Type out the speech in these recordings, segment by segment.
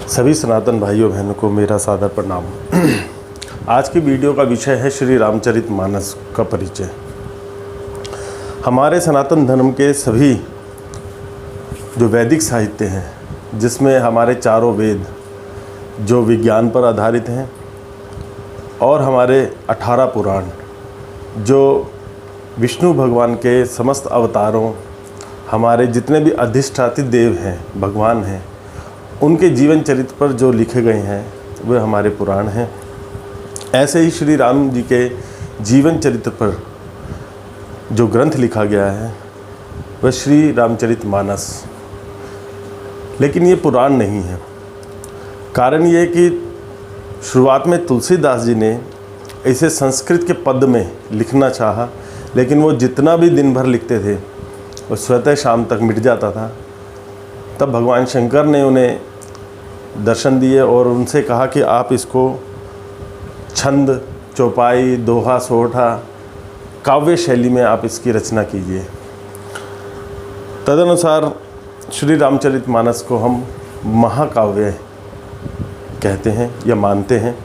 सभी सनातन भाइयों बहनों को मेरा सादर प्रणाम। आज की वीडियो का विषय है श्री रामचरितमानस का परिचय। हमारे सनातन धर्म के सभी जो वैदिक साहित्य हैं, जिसमें हमारे चारों वेद जो विज्ञान पर आधारित हैं और हमारे 18 पुराण जो विष्णु भगवान के समस्त अवतारों, हमारे जितने भी अधिष्ठात्री देव हैं, भगवान हैं, उनके जीवन चरित्र पर जो लिखे गए हैं वे हमारे पुराण हैं। ऐसे ही श्री राम जी के जीवन चरित्र पर जो ग्रंथ लिखा गया है वह श्री रामचरितमानस, लेकिन ये पुराण नहीं है। कारण ये कि शुरुआत में तुलसीदास जी ने इसे संस्कृत के पद में लिखना चाहा, लेकिन वो जितना भी दिन भर लिखते थे वो स्वतः शाम तक मिट जाता था। तब भगवान शंकर ने उन्हें दर्शन दिए और उनसे कहा कि आप इसको छंद, चौपाई, दोहा, सोठा, काव्य शैली में आप इसकी रचना कीजिए। तदनुसार श्री रामचरितमानस को हम महाकाव्य कहते हैं या मानते हैं।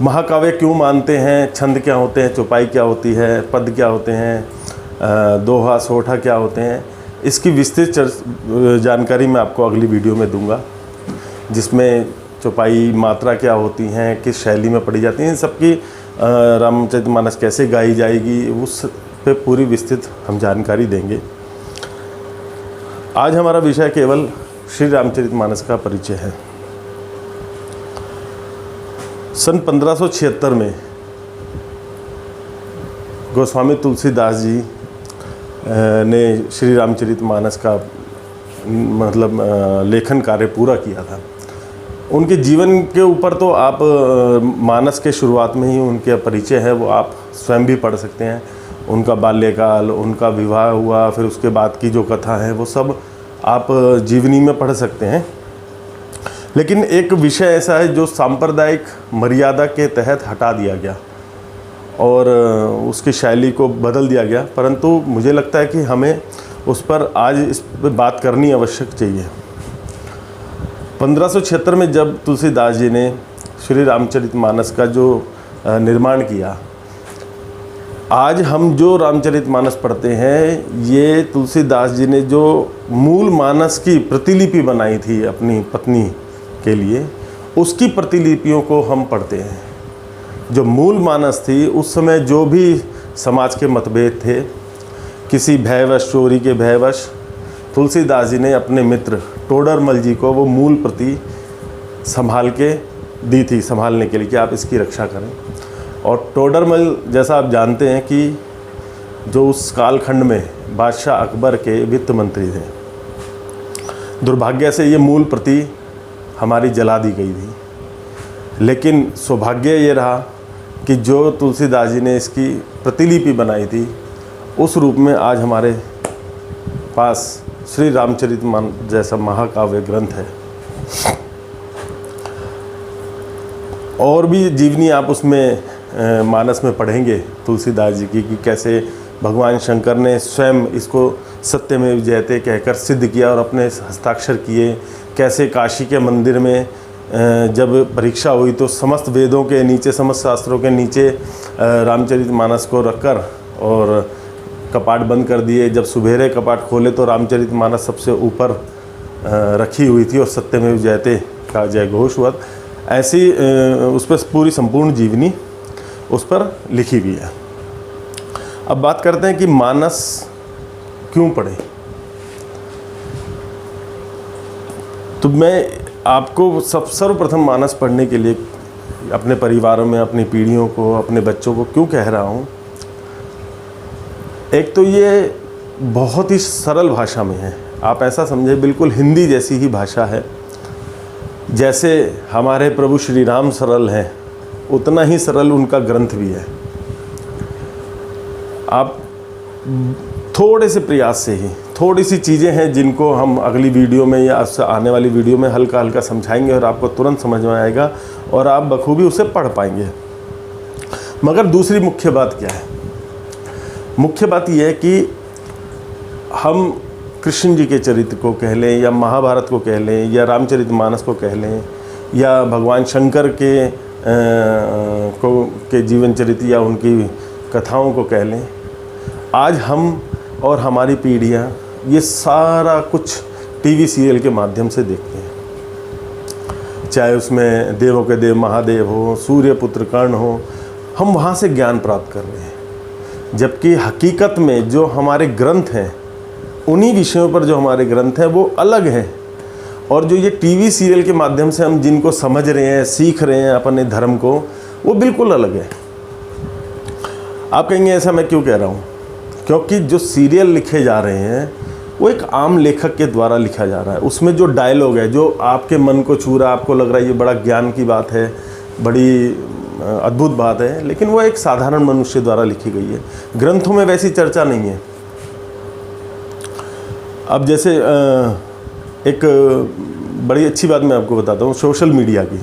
महाकाव्य क्यों मानते हैं? छंद क्या होते हैं, चौपाई क्या होती है, पद क्या होते हैं, दोहा, सोठा क्या होते हैं, इसकी विस्तृत जानकारी मैं आपको अगली वीडियो में दूंगा, जिसमें चौपाई मात्रा क्या होती हैं, किस शैली में पढ़ी जाती हैं, इन सबकी रामचरितमानस कैसे गाई जाएगी, उस पे पूरी विस्तृत हम जानकारी देंगे। आज हमारा विषय केवल श्री रामचरितमानस का परिचय है। सन 1576 में गोस्वामी तुलसीदास जी ने श्री रामचरितमानस का लेखन कार्य पूरा किया था। उनके जीवन के ऊपर तो आप मानस के शुरुआत में ही उनके परिचय है, वो आप स्वयं भी पढ़ सकते हैं। उनका बाल्यकाल, उनका विवाह हुआ, फिर उसके बाद की जो कथा है वो सब आप जीवनी में पढ़ सकते हैं। लेकिन एक विषय ऐसा है जो सांप्रदायिक मर्यादा के तहत हटा दिया गया और उसकी शैली को बदल दिया गया, परंतु मुझे लगता है कि हमें उस पर आज इस पर बात करनी आवश्यक चाहिए। 1576 में जब तुलसीदास जी ने श्री रामचरितमानस का जो निर्माण किया, आज हम जो रामचरितमानस पढ़ते हैं ये तुलसीदास जी ने जो मूल मानस की प्रतिलिपि बनाई थी अपनी पत्नी के लिए, उसकी प्रतिलिपियों को हम पढ़ते हैं। जो मूल मानस थी, उस समय जो भी समाज के मतभेद थे, किसी भयवश, चोरी के भयवश, तुलसीदास जी ने अपने मित्र टोडरमल जी को वो मूल प्रति संभाल के दी थी, संभालने के लिए कि आप इसकी रक्षा करें। और टोडरमल, जैसा आप जानते हैं कि जो उस कालखंड में बादशाह अकबर के वित्त मंत्री थे, दुर्भाग्य से ये मूल प्रति हमारी जला दी गई थी। लेकिन सौभाग्य ये रहा कि जो तुलसीदास जी ने इसकी प्रतिलिपि बनाई थी, उस रूप में आज हमारे पास श्री रामचरितमानस जैसा महाकाव्य ग्रंथ है। और भी जीवनी आप उसमें मानस में पढ़ेंगे तुलसीदास जी की, कि कैसे भगवान शंकर ने स्वयं इसको सत्यमेव जयते कहकर सिद्ध किया और अपने हस्ताक्षर किए। कैसे काशी के मंदिर में जब परीक्षा हुई तो समस्त वेदों के नीचे, समस्त शास्त्रों के नीचे रामचरितमानस को रखकर और कपाट बंद कर दिए। जब सुबेरे कपाट खोले तो रामचरितमानस सबसे ऊपर रखी हुई थी और सत्यमेव जयते का जय घोष हुआ। ऐसी उस पर पूरी संपूर्ण जीवनी उस पर लिखी हुई है। अब बात करते हैं कि मानस क्यों पढ़े। तो मैं आपको सर्वप्रथम मानस पढ़ने के लिए अपने परिवारों में, अपनी पीढ़ियों को, अपने बच्चों को क्यों कह रहा हूँ। एक तो ये बहुत ही सरल भाषा में है, आप ऐसा समझे बिल्कुल हिंदी जैसी ही भाषा है। जैसे हमारे प्रभु श्री राम सरल हैं, उतना ही सरल उनका ग्रंथ भी है। आप थोड़े से प्रयास से ही, थोड़ी सी चीज़ें हैं जिनको हम अगली वीडियो में या आने वाली वीडियो में हल्का हल्का समझाएंगे और आपको तुरंत समझ में आएगा और आप बखूबी उसे पढ़ पाएंगे। मगर दूसरी मुख्य बात क्या है? मुख्य बात यह है कि हम कृष्ण जी के चरित्र को कह लें, या महाभारत को कह लें, या रामचरितमानस को कह लें, या भगवान शंकर के जीवन चरित्र या उनकी कथाओं को कह लें, आज हम और हमारी पीढ़ियाँ ये सारा कुछ टीवी सीरियल के माध्यम से देखते हैं। चाहे उसमें देवों के देव महादेव हो, सूर्यपुत्र कर्ण हो, हम वहाँ से ज्ञान प्राप्त कर रहे हैं। जबकि हकीकत में जो हमारे ग्रंथ हैं, उन्हीं विषयों पर जो हमारे ग्रंथ हैं वो अलग हैं, और जो ये टीवी सीरियल के माध्यम से हम जिनको समझ रहे हैं, सीख रहे हैं अपने धर्म को, वो बिल्कुल अलग है। आप कहेंगे ऐसा मैं क्यों कह रहा हूँ? क्योंकि जो सीरियल लिखे जा रहे हैं वो एक आम लेखक के द्वारा लिखा जा रहा है। उसमें जो डायलॉग है, जो आपके मन को छू रहा है, आपको लग रहा है ये बड़ा ज्ञान की बात है, बड़ी अद्भुत बात है, लेकिन वो एक साधारण मनुष्य द्वारा लिखी गई है। ग्रंथों में वैसी चर्चा नहीं है। अब जैसे एक बड़ी अच्छी बात मैं आपको बताता हूँ सोशल मीडिया की।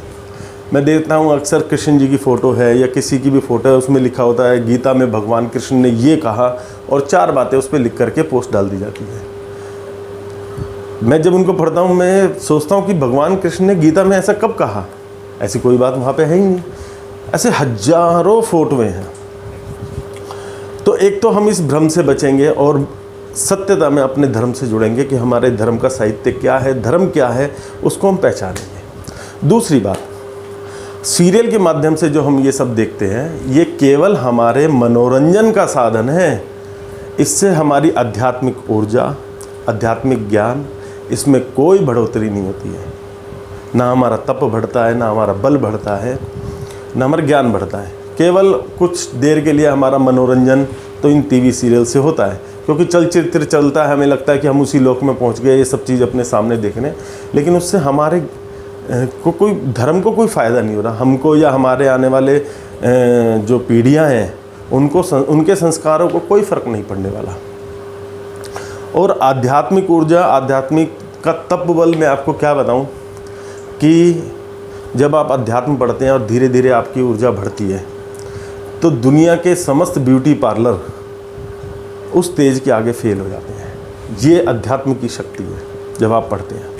मैं देखता हूँ अक्सर कृष्ण जी की फ़ोटो है या किसी की भी फ़ोटो है, उसमें लिखा होता है गीता में भगवान कृष्ण ने ये कहा, और 4 बातें उस पर लिख करके पोस्ट डाल दी जाती है। मैं जब उनको पढ़ता हूँ मैं सोचता हूँ कि भगवान कृष्ण ने गीता में ऐसा कब कहा? ऐसी कोई बात वहाँ पे है ही नहीं। ऐसे हजारों फोटोएं हैं। तो एक तो हम इस भ्रम से बचेंगे और सत्यता में अपने धर्म से जुड़ेंगे कि हमारे धर्म का साहित्य क्या है, धर्म क्या है, उसको हम पहचानेंगे। दूसरी बात, सीरियल के माध्यम से जो हम ये सब देखते हैं, ये केवल हमारे मनोरंजन का साधन है। इससे हमारी आध्यात्मिक ऊर्जा, आध्यात्मिक ज्ञान, इसमें कोई बढ़ोतरी नहीं होती है। ना हमारा तप बढ़ता है, ना हमारा बल बढ़ता है, ना हमारा ज्ञान बढ़ता है। केवल कुछ देर के लिए हमारा मनोरंजन तो इन टीवी सीरियल से होता है, क्योंकि चलचित्र चलता है, हमें लगता है कि हम उसी लोक में पहुंच गए, ये सब चीज़ अपने सामने देखने, लेकिन उससे हमारे को कोई धर्म को कोई फ़ायदा नहीं हो रहा। हमको या हमारे आने वाले जो पीढ़ियां हैं उनको उनके संस्कारों को कोई फ़र्क नहीं पड़ने वाला। और आध्यात्मिक ऊर्जा, आध्यात्मिक का तप बल, मैं आपको क्या बताऊं कि जब आप अध्यात्म पढ़ते हैं और धीरे धीरे आपकी ऊर्जा बढ़ती है, तो दुनिया के समस्त ब्यूटी पार्लर उस तेज के आगे फेल हो जाते हैं। ये अध्यात्म की शक्ति है जब आप पढ़ते हैं।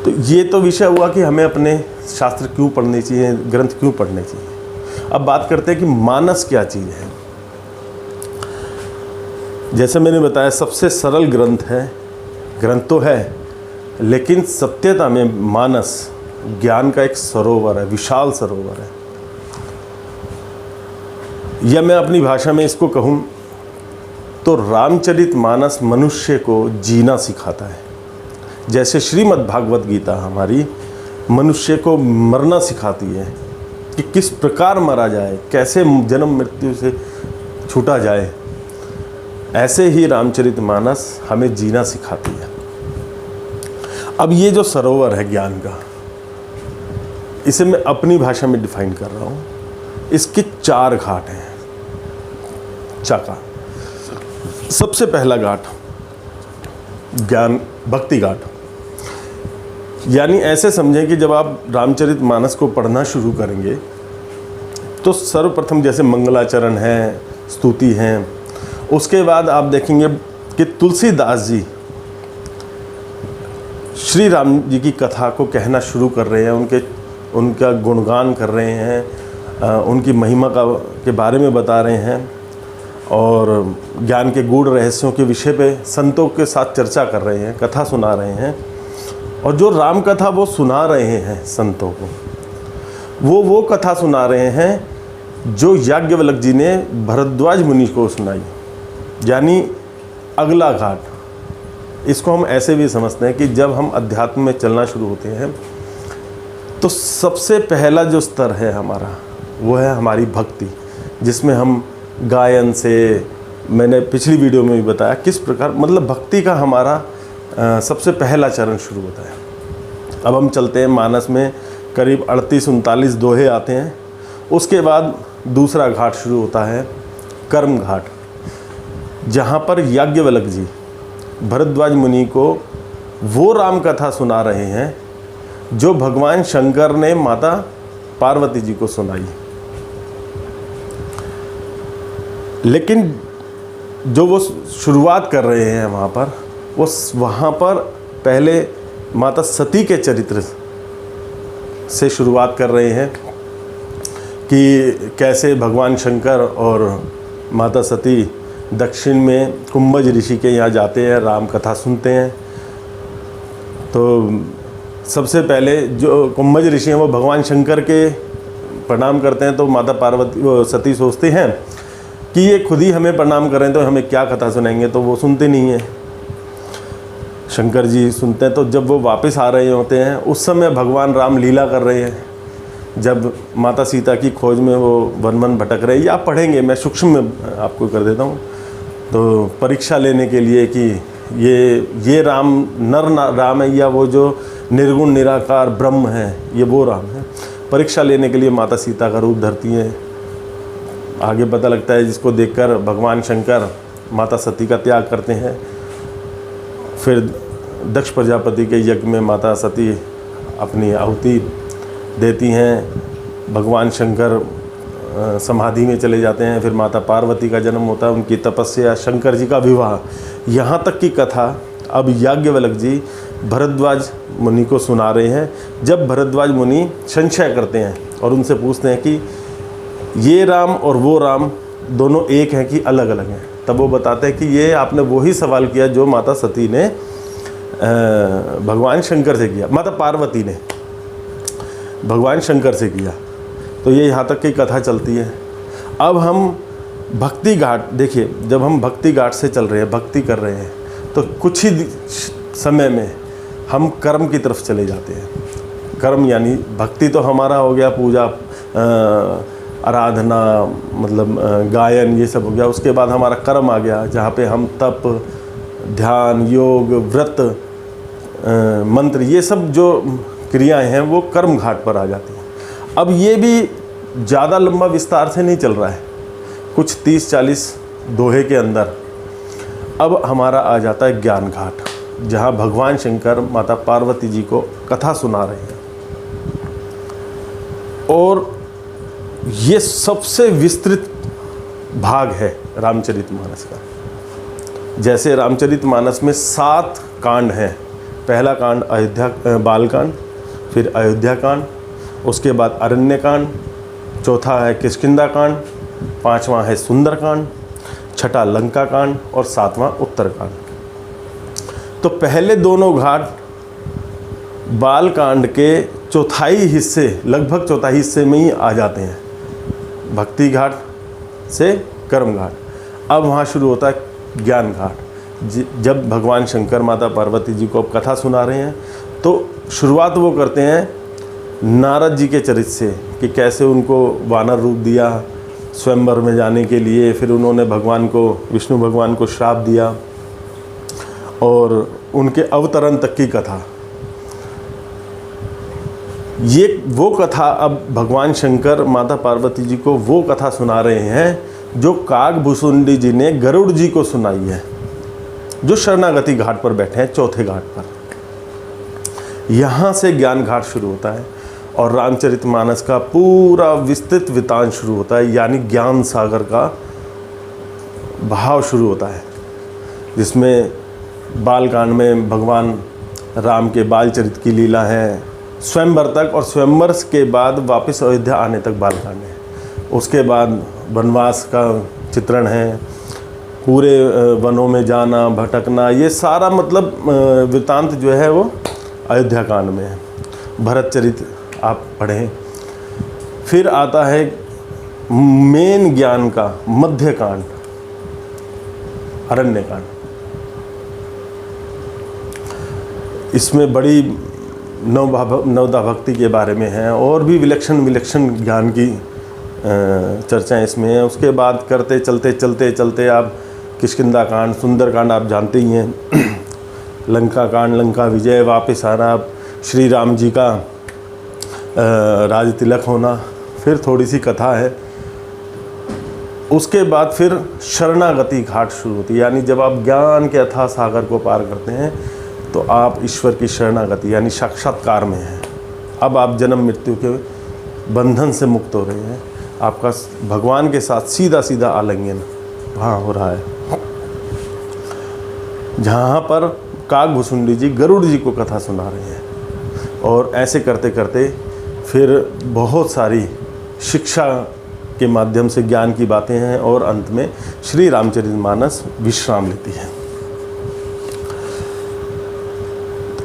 तो ये तो विषय हुआ कि हमें अपने शास्त्र क्यों पढ़ने चाहिए, ग्रंथ क्यों पढ़ने चाहिए। अब बात करते हैं कि मानस क्या चीज़ है। जैसे मैंने बताया, सबसे सरल ग्रंथ है, ग्रंथ तो है, लेकिन सत्यता में मानस ज्ञान का एक सरोवर है, विशाल सरोवर है। या मैं अपनी भाषा में इसको कहूँ तो रामचरितमानस मनुष्य को जीना सिखाता है। जैसे श्रीमद् भागवत गीता हमारी मनुष्य को मरना सिखाती है कि किस प्रकार मरा जाए, कैसे जन्म मृत्यु से छूटा जाए, ऐसे ही रामचरितमानस हमें जीना सिखाती है। अब ये जो सरोवर है ज्ञान का, इसे मैं अपनी भाषा में डिफाइन कर रहा हूँ। इसके 4 घाट हैं। चाका सबसे पहला घाट ज्ञान भक्ति घाट, यानी ऐसे समझें कि जब आप रामचरितमानस को पढ़ना शुरू करेंगे तो सर्वप्रथम जैसे मंगलाचरण है, स्तुति हैं, उसके बाद आप देखेंगे कि तुलसीदास जी श्री राम जी की कथा को कहना शुरू कर रहे हैं, उनका गुणगान कर रहे हैं, उनकी महिमा के बारे में बता रहे हैं, और ज्ञान के गूढ़ रहस्यों के विषय पे संतों के साथ चर्चा कर रहे हैं, कथा सुना रहे हैं। और जो राम कथा वो सुना रहे हैं संतों को, वो कथा सुना रहे हैं जो याज्ञवल्क्य जी ने भरद्वाज मुनि को सुनाई, यानी अगला घाट। इसको हम ऐसे भी समझते हैं कि जब हम अध्यात्म में चलना शुरू होते हैं तो सबसे पहला जो स्तर है हमारा, वो है हमारी भक्ति, जिसमें हम गायन से, मैंने पिछली वीडियो में भी बताया किस प्रकार, मतलब भक्ति का हमारा सबसे पहला चरण शुरू होता है। अब हम चलते हैं मानस में, करीब 38-39 दोहे आते हैं। उसके बाद दूसरा घाट शुरू होता है कर्म घाट, जहाँ पर याज्ञवल्क्य जी भरद्वाज मुनि को वो राम कथा सुना रहे हैं जो भगवान शंकर ने माता पार्वती जी को सुनाई। लेकिन जो वो शुरुआत कर रहे हैं वहाँ पर, वहाँ पर पहले माता सती के चरित्र से शुरुआत कर रहे हैं कि कैसे भगवान शंकर और माता सती दक्षिण में कुंभज ऋषि के यहाँ जाते हैं, राम कथा सुनते हैं। तो सबसे पहले जो कुंभज ऋषि हैं वो भगवान शंकर के प्रणाम करते हैं, तो माता पार्वती सती सोचती हैं कि ये खुद ही हमें प्रणाम करें तो हमें क्या कथा सुनाएंगे, तो वो सुनते नहीं हैं। शंकर जी सुनते हैं। तो जब वो वापस आ रहे होते हैं उस समय भगवान राम लीला कर रहे हैं, जब माता सीता की खोज में वो वन वन भटक रहे हैं। ये आप पढ़ेंगे, मैं सूक्ष्म में आपको कर देता हूँ। तो परीक्षा लेने के लिए कि ये राम राम है या वो जो निर्गुण निराकार ब्रह्म है, ये वो राम है। परीक्षा लेने के लिए माता सीता का रूप धरती हैं। आगे पता लगता है जिसको देखकर भगवान शंकर माता सती का त्याग करते हैं। फिर दक्ष प्रजापति के यज्ञ में माता सती अपनी आहुति देती हैं। भगवान शंकर समाधि में चले जाते हैं। फिर माता पार्वती का जन्म होता है, उनकी तपस्या, शंकर जी का विवाह, यहाँ तक की कथा अब याज्ञवल्क्य जी भरद्वाज मुनि को सुना रहे हैं। जब भरद्वाज मुनि संशय करते हैं और उनसे पूछते हैं कि ये राम और वो राम दोनों एक हैं कि अलग अलग हैं, तब वो बताते हैं कि ये आपने वही सवाल किया जो माता सती ने भगवान शंकर से किया, माता पार्वती ने भगवान शंकर से किया। तो ये यहाँ तक की कथा चलती है। अब हम भक्ति घाट देखिए, जब हम भक्ति घाट से चल रहे हैं, भक्ति कर रहे हैं, तो कुछ ही समय में हम कर्म की तरफ चले जाते हैं। कर्म यानी भक्ति तो हमारा हो गया, पूजा आराधना, मतलब गायन, ये सब हो गया। उसके बाद हमारा कर्म आ गया, जहाँ पे हम तप, ध्यान, योग, व्रत, मंत्र, ये सब जो क्रियाएं हैं वो कर्म घाट पर आ जाती हैं। अब ये भी ज़्यादा लंबा विस्तार से नहीं चल रहा है, कुछ 30-40 दोहे के अंदर। अब हमारा आ जाता है ज्ञान घाट, जहाँ भगवान शंकर माता पार्वती जी को कथा सुना रहे हैं। और ये सबसे विस्तृत भाग है रामचरितमानस का। जैसे रामचरितमानस में 7 कांड हैं। पहला कांड अयोध्या बालकांड, फिर अयोध्या कांड, उसके बाद अरण्य कांड, चौथा है किष्किंधा कांड, 5वां है सुंदर कांड, 6ठा लंका कांड और 7वां उत्तर कांड। तो पहले दोनों घाट बाल कांड के चौथाई हिस्से, लगभग चौथाई हिस्से में ही आ जाते हैं, भक्ति घाट से कर्म घाट। अब वहाँ शुरू होता है ज्ञान घाट। जब भगवान शंकर माता पार्वती जी को अब कथा सुना रहे हैं, तो शुरुआत वो करते हैं नारद जी के चरित्र से कि कैसे उनको वानर रूप दिया स्वयंवर में जाने के लिए, फिर उन्होंने भगवान को, विष्णु भगवान को श्राप दिया, और उनके अवतरण तक की कथा। ये वो कथा अब भगवान शंकर माता पार्वती जी को वो कथा सुना रहे हैं जो काकभूषुंडी जी ने गरुड़ जी को सुनाई है, जो शरणागति घाट पर बैठे हैं, चौथे घाट पर। यहाँ से ज्ञान घाट शुरू होता है और रामचरितमानस का पूरा विस्तृत वृत्तांत शुरू होता है, यानी ज्ञान सागर का बहाव शुरू होता है, जिसमें बालकांड में भगवान राम के बाल चरित की लीला है स्वयंवर तक, और स्वयंवर के बाद वापस अयोध्या आने तक बालकांड है। उसके बाद वनवास का चित्रण है, पूरे वनों में जाना, भटकना, ये सारा मतलब वृत्तांत जो है वो अयोध्या कांड में है। भरत चरित आप पढ़ें। फिर आता है मेन ज्ञान का मध्य कांड, अरण्य कांड। इसमें बड़ी नवदा भक्ति के बारे में है और भी विलक्षण ज्ञान की चर्चाएं इसमें है। उसके बाद करते चलते आप किष्किंधा कांड, सुंदर कांड आप जानते ही हैं, लंका कांड, लंका विजय, वापस आना, अब श्री राम जी का राज तिलक होना, फिर थोड़ी सी कथा है। उसके बाद फिर शरणागति घाट शुरू होती है, यानी जब आप ज्ञान के अथाह सागर को पार करते हैं तो आप ईश्वर की शरणागति यानी साक्षात्कार में हैं। अब आप जन्म मृत्यु के बंधन से मुक्त हो रहे हैं, आपका भगवान के साथ सीधा आलिंगन वहाँ हो रहा है। जहाँ पर काकभुसुंडी जी गरुड़ जी को कथा सुना रहे हैं। और ऐसे करते करते फिर बहुत सारी शिक्षा के माध्यम से ज्ञान की बातें हैं और अंत में श्री रामचरितमानस विश्राम लेती है।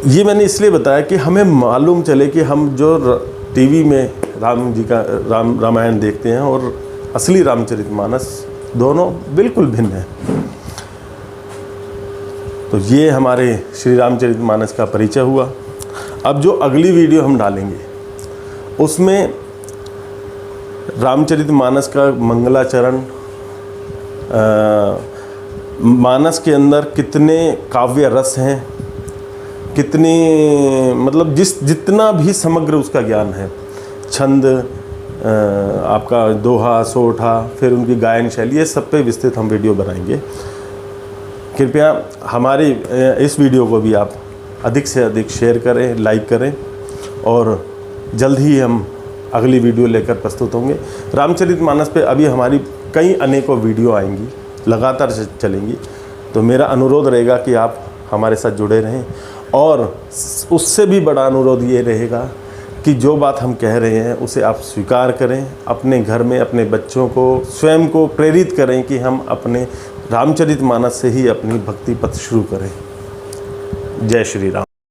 ये मैंने इसलिए बताया कि हमें मालूम चले कि हम जो टीवी में राम जी का रामायण देखते हैं और असली रामचरितमानस दोनों बिल्कुल भिन्न हैं। तो ये हमारे श्री रामचरितमानस का परिचय हुआ। अब जो अगली वीडियो हम डालेंगे उसमें रामचरितमानस का मंगलाचरण, मानस के अंदर कितने काव्य रस हैं, कितनी मतलब जितना भी समग्र उसका ज्ञान है, छंद, आपका दोहा, सोठा, फिर उनकी गायन शैली, ये सब पे विस्तृत हम वीडियो बनाएंगे। कृपया हमारी इस वीडियो को भी आप अधिक से अधिक शेयर करें, लाइक करें और जल्द ही हम अगली वीडियो लेकर प्रस्तुत होंगे। रामचरितमानस पे अभी हमारी कई अनेकों वीडियो आएंगी, लगातार चलेंगी। तो मेरा अनुरोध रहेगा कि आप हमारे साथ जुड़े रहें और उससे भी बड़ा अनुरोध ये रहेगा कि जो बात हम कह रहे हैं उसे आप स्वीकार करें, अपने घर में अपने बच्चों को, स्वयं को प्रेरित करें कि हम अपने रामचरितमानस से ही अपनी भक्ति पथ शुरू करें। जय श्री राम।